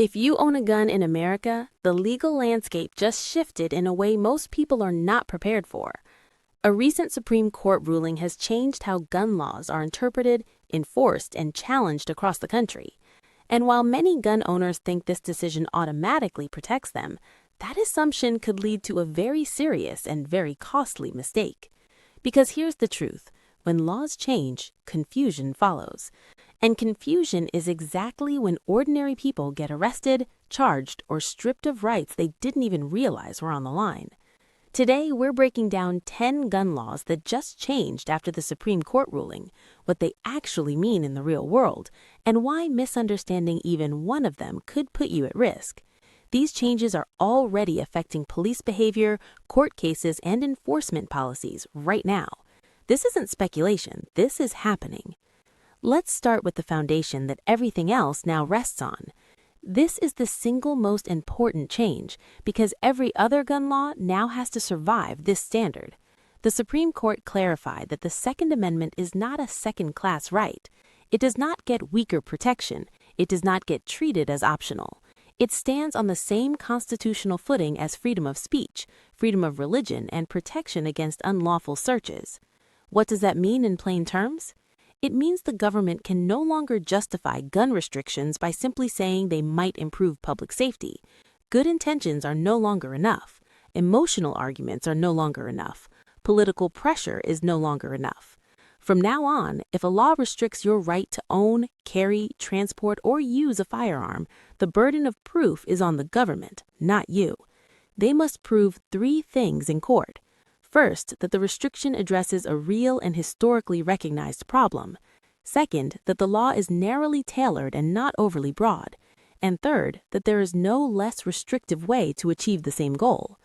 If you own a gun in America, the legal landscape just shifted in a way most people are not prepared for. A recent Supreme Court ruling has changed how gun laws are interpreted, enforced, and challenged across the country. And while many gun owners think this decision automatically protects them, that assumption could lead to a very serious and very costly mistake. Because here's the truth: when laws change, confusion follows. And confusion is exactly when ordinary people get arrested, charged, or stripped of rights they didn't even realize were on the line. Today, we're breaking down 10 gun laws that just changed after the Supreme Court ruling, what they actually mean in the real world, and why misunderstanding even one of them could put you at risk. These changes are already affecting police behavior, court cases, and enforcement policies right now. This isn't speculation, this is happening. Let's start with the foundation that everything else now rests on. This is the single most important change because every other gun law now has to survive this standard. The Supreme Court clarified that the Second Amendment is not a second-class right. It does not get weaker protection. It does not get treated as optional. It stands on the same constitutional footing as freedom of speech, freedom of religion, and protection against unlawful searches. What does that mean in plain terms? It means the government can no longer justify gun restrictions by simply saying they might improve public safety. Good intentions are no longer enough. Emotional arguments are no longer enough. Political pressure is no longer enough. From now on, if a law restricts your right to own, carry, transport, or use a firearm, the burden of proof is on the government, not you. They must prove 3 things in court. First, that the restriction addresses a real and historically recognized problem. Second, that the law is narrowly tailored and not overly broad. And third, that there is no less restrictive way to achieve the same goal.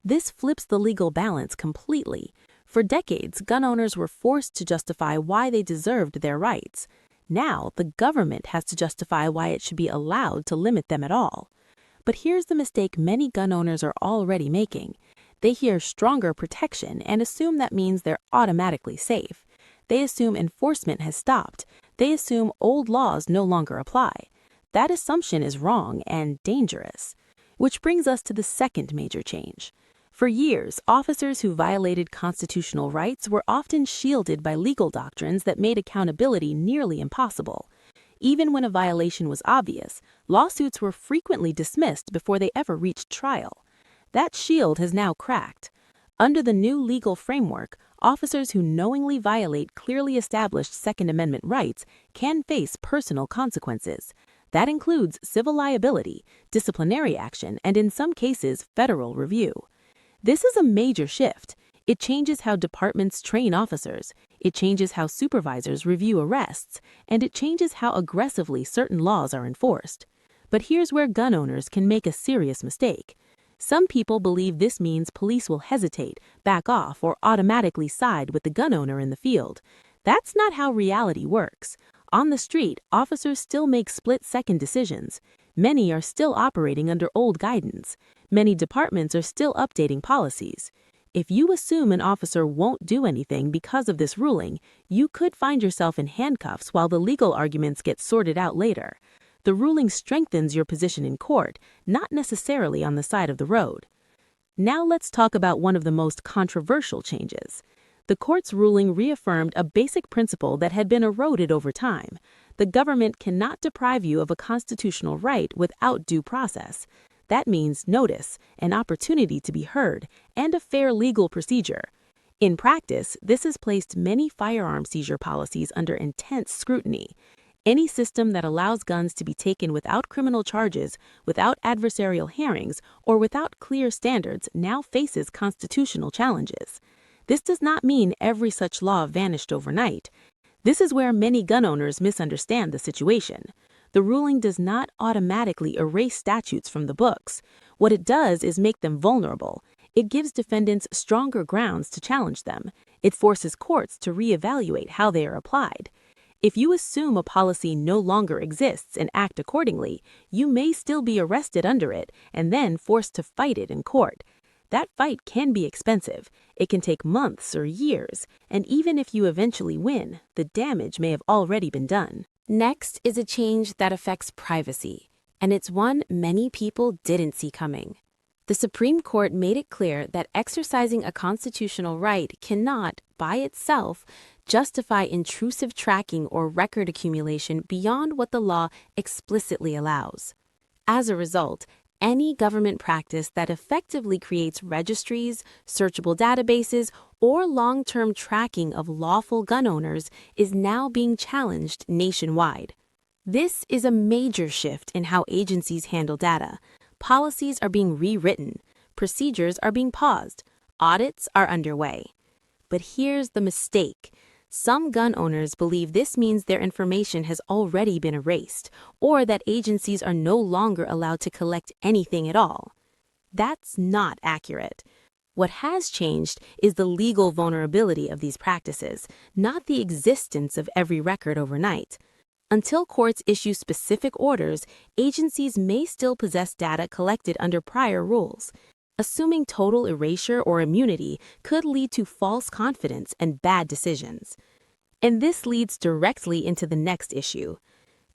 This flips the legal balance completely. For decades, gun owners were forced to justify why they deserved their rights. Now, the government has to justify why it should be allowed to limit them at all. But here's the mistake many gun owners are already making. They hear stronger protection and assume that means they're automatically safe. They assume enforcement has stopped. They assume old laws no longer apply. That assumption is wrong and dangerous. Which brings us to the second major change. For years, officers who violated constitutional rights were often shielded by legal doctrines that made accountability nearly impossible. Even when a violation was obvious, lawsuits were frequently dismissed before they ever reached trial. That shield has now cracked. Under the new legal framework, officers who knowingly violate clearly established Second Amendment rights can face personal consequences. That includes civil liability, disciplinary action, and in some cases, federal review. This is a major shift. It changes how departments train officers, it changes how supervisors review arrests, and it changes how aggressively certain laws are enforced. But here's where gun owners can make a serious mistake. Some people believe this means police will hesitate, back off, or automatically side with the gun owner in the field. That's not how reality works. On the street, officers still make split-second decisions. Many are still operating under old guidance. Many departments are still updating policies. If you assume an officer won't do anything because of this ruling, you could find yourself in handcuffs while the legal arguments get sorted out later. The ruling strengthens your position in court, not necessarily on the side of the road. Now let's talk about one of the most controversial changes. The court's ruling reaffirmed a basic principle that had been eroded over time. The government cannot deprive you of a constitutional right without due process. That means notice, an opportunity to be heard, and a fair legal procedure. In practice, this has placed many firearm seizure policies under intense scrutiny. Any system that allows guns to be taken without criminal charges, without adversarial hearings, or without clear standards now faces constitutional challenges. This does not mean every such law vanished overnight. This is where many gun owners misunderstand the situation. The ruling does not automatically erase statutes from the books. What it does is make them vulnerable. It gives defendants stronger grounds to challenge them. It forces courts to reevaluate how they are applied. If you assume a policy no longer exists and act accordingly, you may still be arrested under it and then forced to fight it in court. That fight can be expensive. It can take months or years, and even if you eventually win, the damage may have already been done. Next is a change that affects privacy. and it's one many people didn't see coming. The Supreme Court made it clear that exercising a constitutional right cannot, by itself, justify intrusive tracking or record accumulation beyond what the law explicitly allows. As a result, any government practice that effectively creates registries, searchable databases, or long-term tracking of lawful gun owners is now being challenged nationwide. This is a major shift in how agencies handle data. Policies are being rewritten, procedures are being paused, audits are underway. But here's the mistake. Some gun owners believe this means their information has already been erased, or that agencies are no longer allowed to collect anything at all. That's not accurate. What has changed is the legal vulnerability of these practices, not the existence of every record overnight. Until courts issue specific orders, agencies may still possess data collected under prior rules. Assuming total erasure or immunity could lead to false confidence and bad decisions. And this leads directly into the next issue.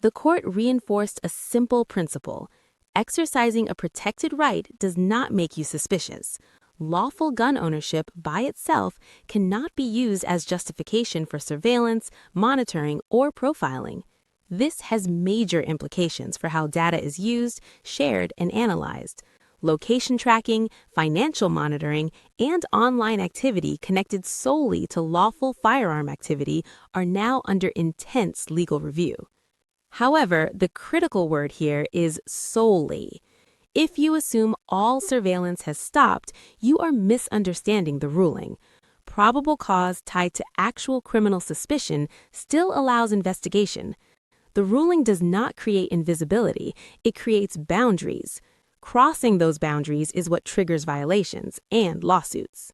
The court reinforced a simple principle. Exercising a protected right does not make you suspicious. Lawful gun ownership by itself cannot be used as justification for surveillance, monitoring, or profiling. This has major implications for how data is used, shared, and analyzed. Location tracking, financial monitoring, and online activity connected solely to lawful firearm activity are now under intense legal review. However, the critical word here is solely. If you assume all surveillance has stopped, you are misunderstanding the ruling. Probable cause tied to actual criminal suspicion still allows investigation. The ruling does not create invisibility, it creates boundaries. Crossing those boundaries is what triggers violations and lawsuits.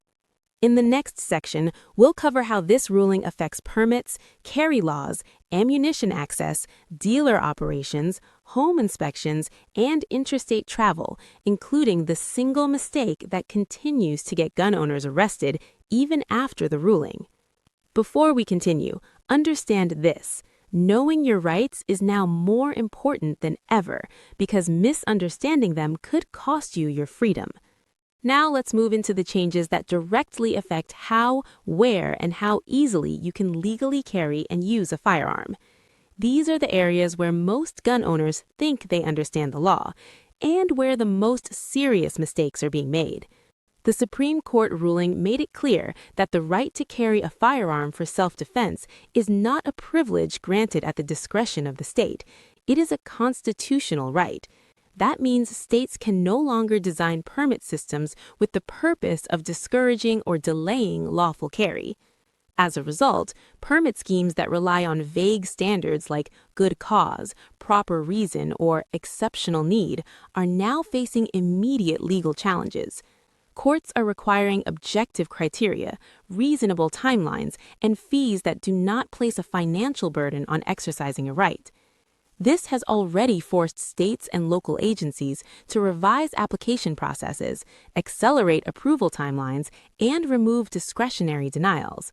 In the next section, we'll cover how this ruling affects permits, carry laws, ammunition access, dealer operations, home inspections, and interstate travel, including the single mistake that continues to get gun owners arrested even after the ruling. Before we continue, understand this. Knowing your rights is now more important than ever because misunderstanding them could cost you your freedom. Now let's move into the changes that directly affect how, where, and how easily you can legally carry and use a firearm. These are the areas where most gun owners think they understand the law and where the most serious mistakes are being made. The Supreme Court ruling made it clear that the right to carry a firearm for self-defense is not a privilege granted at the discretion of the state. It is a constitutional right. That means states can no longer design permit systems with the purpose of discouraging or delaying lawful carry. As a result, permit schemes that rely on vague standards like good cause, proper reason, or exceptional need are now facing immediate legal challenges. Courts are requiring objective criteria, reasonable timelines, and fees that do not place a financial burden on exercising a right. This has already forced states and local agencies to revise application processes, accelerate approval timelines, and remove discretionary denials.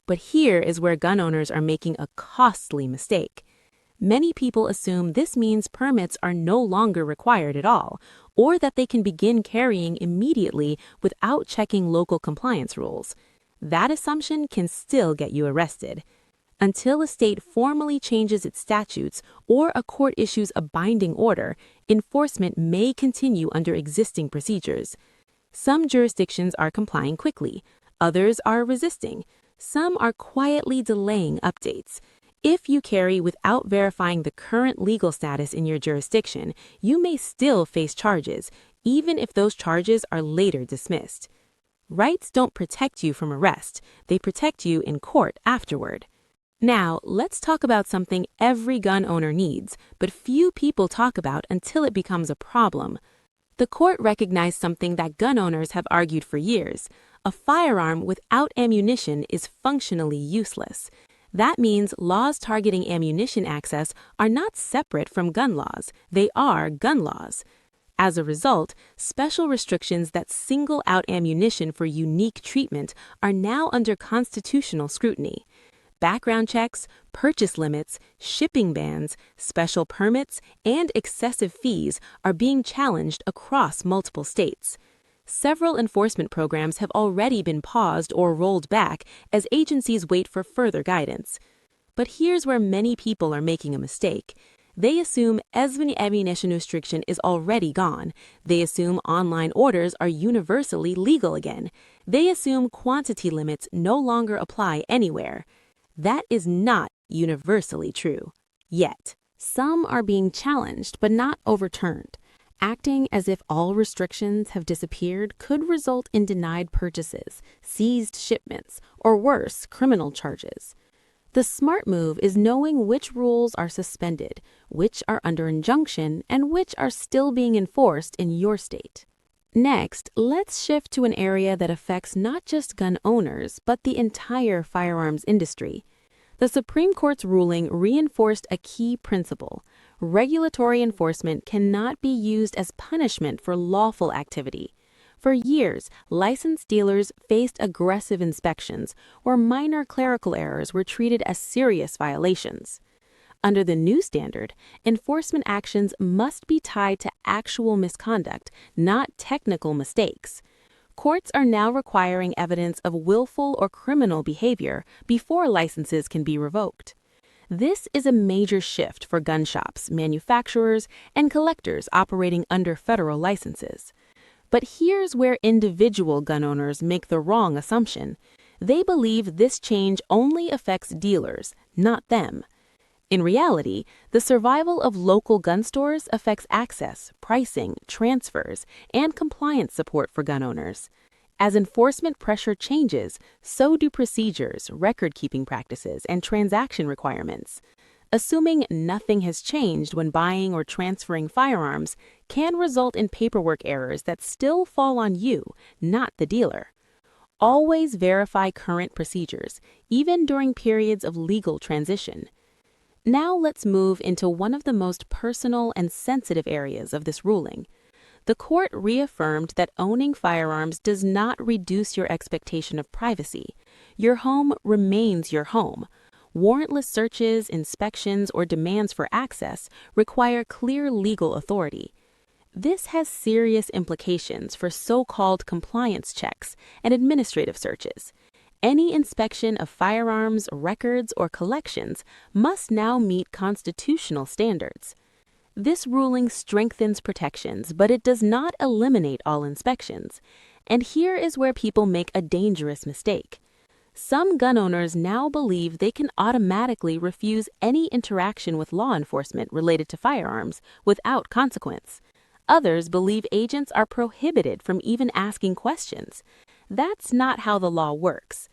But here is where gun owners are making a costly mistake. Many people assume this means permits are no longer required at all, or that they can begin carrying immediately without checking local compliance rules. That assumption can still get you arrested. Until a state formally changes its statutes or a court issues a binding order, enforcement may continue under existing procedures. Some jurisdictions are complying quickly, others are resisting, some are quietly delaying updates. If you carry without verifying the current legal status in your jurisdiction, you may still face charges, even if those charges are later dismissed. Rights don't protect you from arrest, they protect you in court afterward. Now, let's talk about something every gun owner needs, but few people talk about until it becomes a problem. The court recognized something that gun owners have argued for years. A firearm without ammunition is functionally useless. That means laws targeting ammunition access are not separate from gun laws. They are gun laws. As a result, special restrictions that single out ammunition for unique treatment are now under constitutional scrutiny. background checks, purchase limits, shipping bans, special permits, and excessive fees are being challenged across multiple states. Several enforcement programs have already been paused or rolled back as agencies wait for further guidance. But here's where many people are making a mistake. They assume every ammunition restriction is already gone. They assume online orders are universally legal again. They assume quantity limits no longer apply anywhere. That is not universally true. Yet, some are being challenged but not overturned. Acting as if all restrictions have disappeared could result in denied purchases, seized shipments, or worse, criminal charges. The smart move is knowing which rules are suspended, which are under injunction, and which are still being enforced in your state. Next, let's shift to an area that affects not just gun owners, but the entire firearms industry. The Supreme Court's ruling reinforced a key principle. Regulatory enforcement cannot be used as punishment for lawful activity. For years, licensed dealers faced aggressive inspections, where minor clerical errors were treated as serious violations. Under the new standard, enforcement actions must be tied to actual misconduct, not technical mistakes. Courts are now requiring evidence of willful or criminal behavior before licenses can be revoked. This is a major shift for gun shops, manufacturers, and collectors operating under federal licenses. But here's where individual gun owners make the wrong assumption. They believe this change only affects dealers, not them. In reality, the survival of local gun stores affects access, pricing, transfers, and compliance support for gun owners. As enforcement pressure changes, so do procedures, record-keeping practices, and transaction requirements. Assuming nothing has changed when buying or transferring firearms can result in paperwork errors that still fall on you, not the dealer. Always verify current procedures, even during periods of legal transition. Now let's move into one of the most personal and sensitive areas of this ruling. The court reaffirmed that owning firearms does not reduce your expectation of privacy. Your home remains your home. Warrantless searches, inspections, or demands for access require clear legal authority. This has serious implications for so-called compliance checks and administrative searches. Any inspection of firearms, records, or collections must now meet constitutional standards. This ruling strengthens protections, but it does not eliminate all inspections. And here is where people make a dangerous mistake. Some gun owners now believe they can automatically refuse any interaction with law enforcement related to firearms without consequence. Others believe agents are prohibited from even asking questions. That's not how the law works.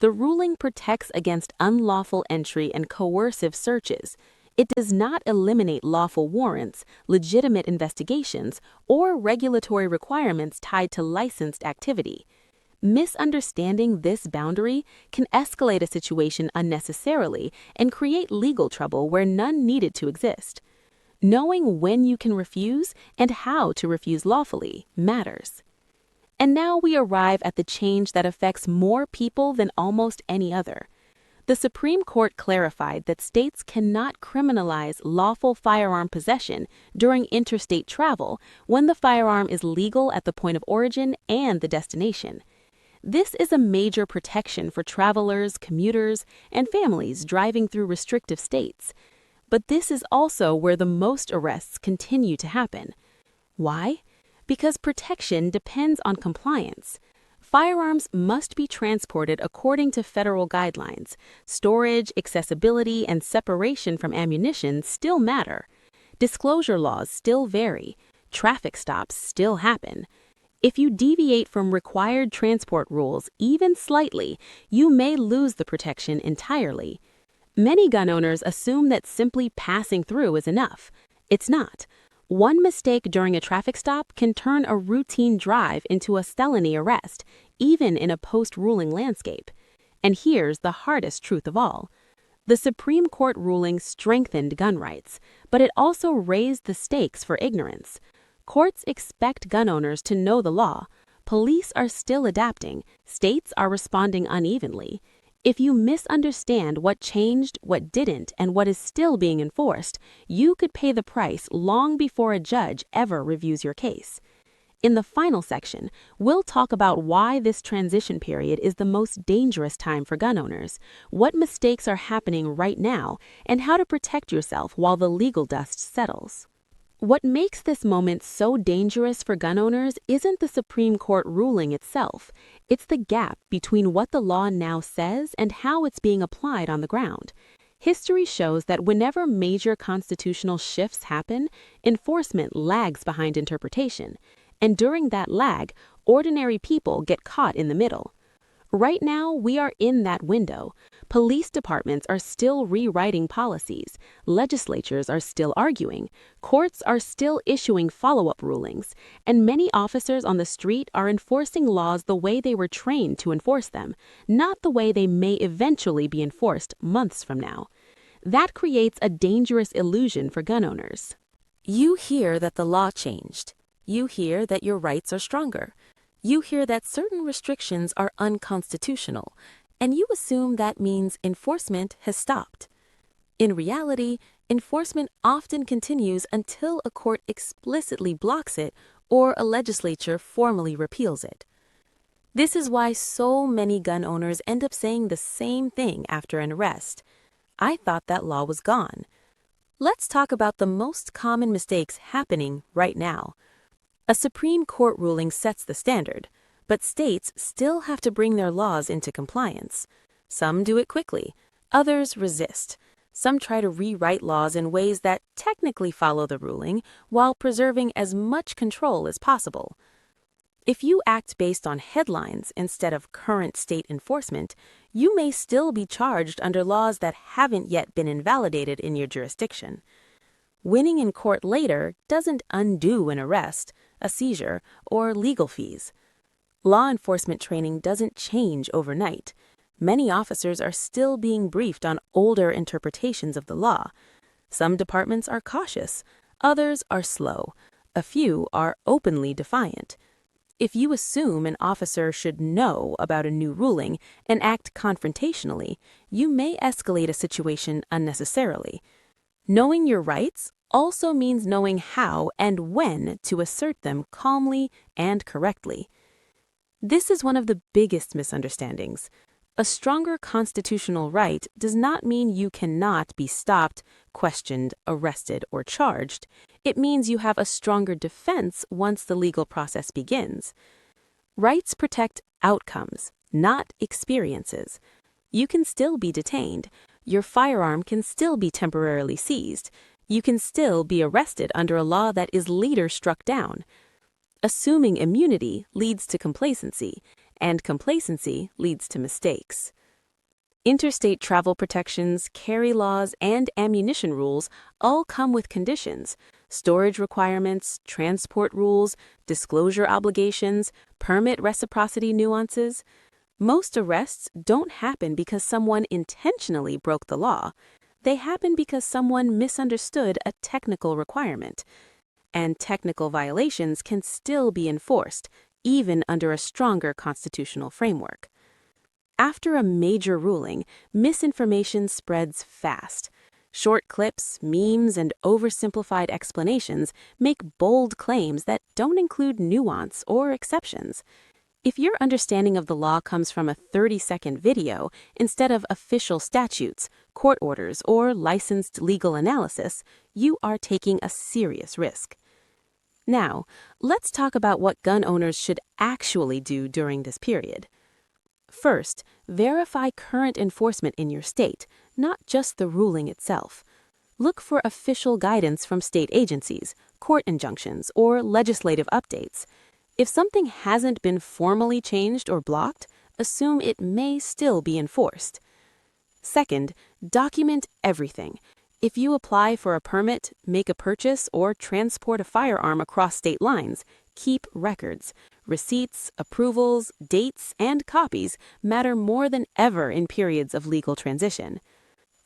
The ruling protects against unlawful entry and coercive searches. It does not eliminate lawful warrants, legitimate investigations, or regulatory requirements tied to licensed activity. Misunderstanding this boundary can escalate a situation unnecessarily and create legal trouble where none needed to exist. Knowing when you can refuse and how to refuse lawfully matters. And now we arrive at the change that affects more people than almost any other. The Supreme Court clarified that states cannot criminalize lawful firearm possession during interstate travel when the firearm is legal at the point of origin and the destination. This is a major protection for travelers, commuters, and families driving through restrictive states. But this is also where the most arrests continue to happen. Why? Because protection depends on compliance. Firearms must be transported according to federal guidelines. Storage, accessibility, and separation from ammunition still matter. Disclosure laws still vary. Traffic stops still happen. If you deviate from required transport rules even slightly, you may lose the protection entirely. Many gun owners assume that simply passing through is enough. It's not. One mistake during a traffic stop can turn a routine drive into a felony arrest, even in a post-ruling landscape. And here's the hardest truth of all. The Supreme Court ruling strengthened gun rights, but it also raised the stakes for ignorance. Courts expect gun owners to know the law. Police are still adapting. States are responding unevenly. If you misunderstand what changed, what didn't, and what is still being enforced, you could pay the price long before a judge ever reviews your case. In the final section, we'll talk about why this transition period is the most dangerous time for gun owners, what mistakes are happening right now, and how to protect yourself while the legal dust settles. What makes this moment so dangerous for gun owners isn't the Supreme Court ruling itself. It's the gap between what the law now says and how it's being applied on the ground. History shows that whenever major constitutional shifts happen, enforcement lags behind interpretation. And during that lag, ordinary people get caught in the middle. Right now, we are in that window. Police departments are still rewriting policies. Legislatures are still arguing. Courts are still issuing follow-up rulings. And many officers on the street are enforcing laws the way they were trained to enforce them, not the way they may eventually be enforced months from now. That creates a dangerous illusion for gun owners. You hear that the law changed. You hear that your rights are stronger. You hear that certain restrictions are unconstitutional, and you assume that means enforcement has stopped. In reality, enforcement often continues until a court explicitly blocks it or a legislature formally repeals it. This is why so many gun owners end up saying the same thing after an arrest. I thought that law was gone. Let's talk about the most common mistakes happening right now. A Supreme Court ruling sets the standard, but states still have to bring their laws into compliance. Some do it quickly, others resist. Some try to rewrite laws in ways that technically follow the ruling while preserving as much control as possible. If you act based on headlines instead of current state enforcement, you may still be charged under laws that haven't yet been invalidated in your jurisdiction. Winning in court later doesn't undo an arrest, a seizure, or legal fees. Law enforcement training doesn't change overnight. Many officers are still being briefed on older interpretations of the law. Some departments are cautious, others are slow, a few are openly defiant. If you assume an officer should know about a new ruling and act confrontationally, you may escalate a situation unnecessarily. Knowing your rights also means knowing how and when to assert them calmly and correctly. This is one of the biggest misunderstandings. A stronger constitutional right does not mean you cannot be stopped, questioned, arrested, or charged. It means you have a stronger defense once the legal process begins. Rights protect outcomes, not experiences. You can still be detained. Your firearm can still be temporarily seized. You can still be arrested under a law that is later struck down. Assuming immunity leads to complacency, and complacency leads to mistakes. Interstate travel protections, carry laws, and ammunition rules all come with conditions: storage requirements, transport rules, disclosure obligations, permit reciprocity nuances. Most arrests don't happen because someone intentionally broke the law. They happen because someone misunderstood a technical requirement. And technical violations can still be enforced, even under a stronger constitutional framework. After a major ruling, misinformation spreads fast. Short clips, memes, and oversimplified explanations make bold claims that don't include nuance or exceptions. If your understanding of the law comes from a 30-second video instead of official statutes, court orders, or licensed legal analysis, you are taking a serious risk. Now, let's talk about what gun owners should actually do during this period. First, verify current enforcement in your state, not just the ruling itself. Look for official guidance from state agencies, court injunctions, or legislative updates. If something hasn't been formally changed or blocked, assume it may still be enforced. Second, document everything. If you apply for a permit, make a purchase, or transport a firearm across state lines, keep records. Receipts, approvals, dates, and copies matter more than ever in periods of legal transition.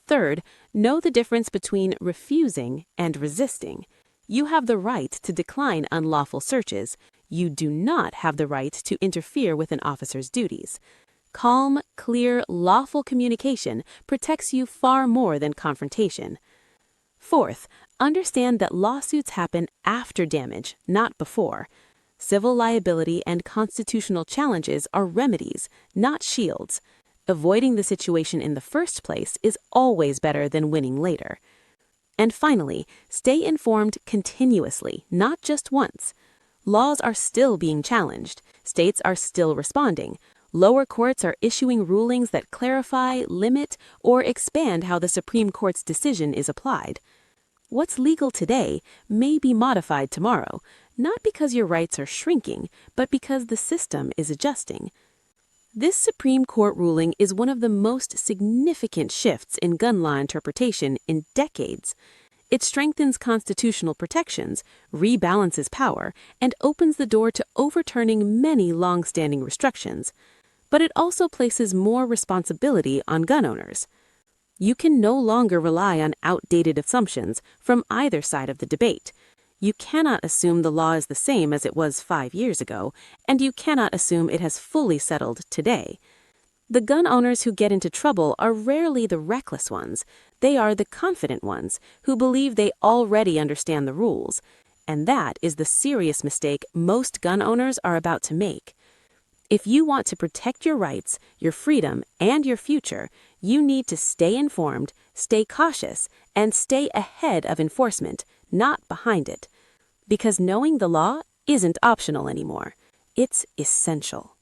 Third, know the difference between refusing and resisting. You have the right to decline unlawful searches. You do not have the right to interfere with an officer's duties. Calm, clear, lawful communication protects you far more than confrontation. Fourth, understand that lawsuits happen after damage, not before. Civil liability and constitutional challenges are remedies, not shields. Avoiding the situation in the first place is always better than winning later. And finally, stay informed continuously, not just once. Laws are still being challenged. States are still responding. Lower courts are issuing rulings that clarify, limit, or expand how the Supreme Court's decision is applied. What's legal today may be modified tomorrow, not because your rights are shrinking, but because the system is adjusting. This Supreme Court ruling is one of the most significant shifts in gun law interpretation in decades. It strengthens constitutional protections, rebalances power, and opens the door to overturning many long-standing restrictions. But it also places more responsibility on gun owners. You can no longer rely on outdated assumptions from either side of the debate. You cannot assume the law is the same as it was 5 years ago, and you cannot assume it has fully settled today. The gun owners who get into trouble are rarely the reckless ones. They are the confident ones who believe they already understand the rules. And that is the serious mistake most gun owners are about to make. If you want to protect your rights, your freedom, and your future, you need to stay informed, stay cautious, and stay ahead of enforcement, not behind it. Because knowing the law isn't optional anymore. It's essential.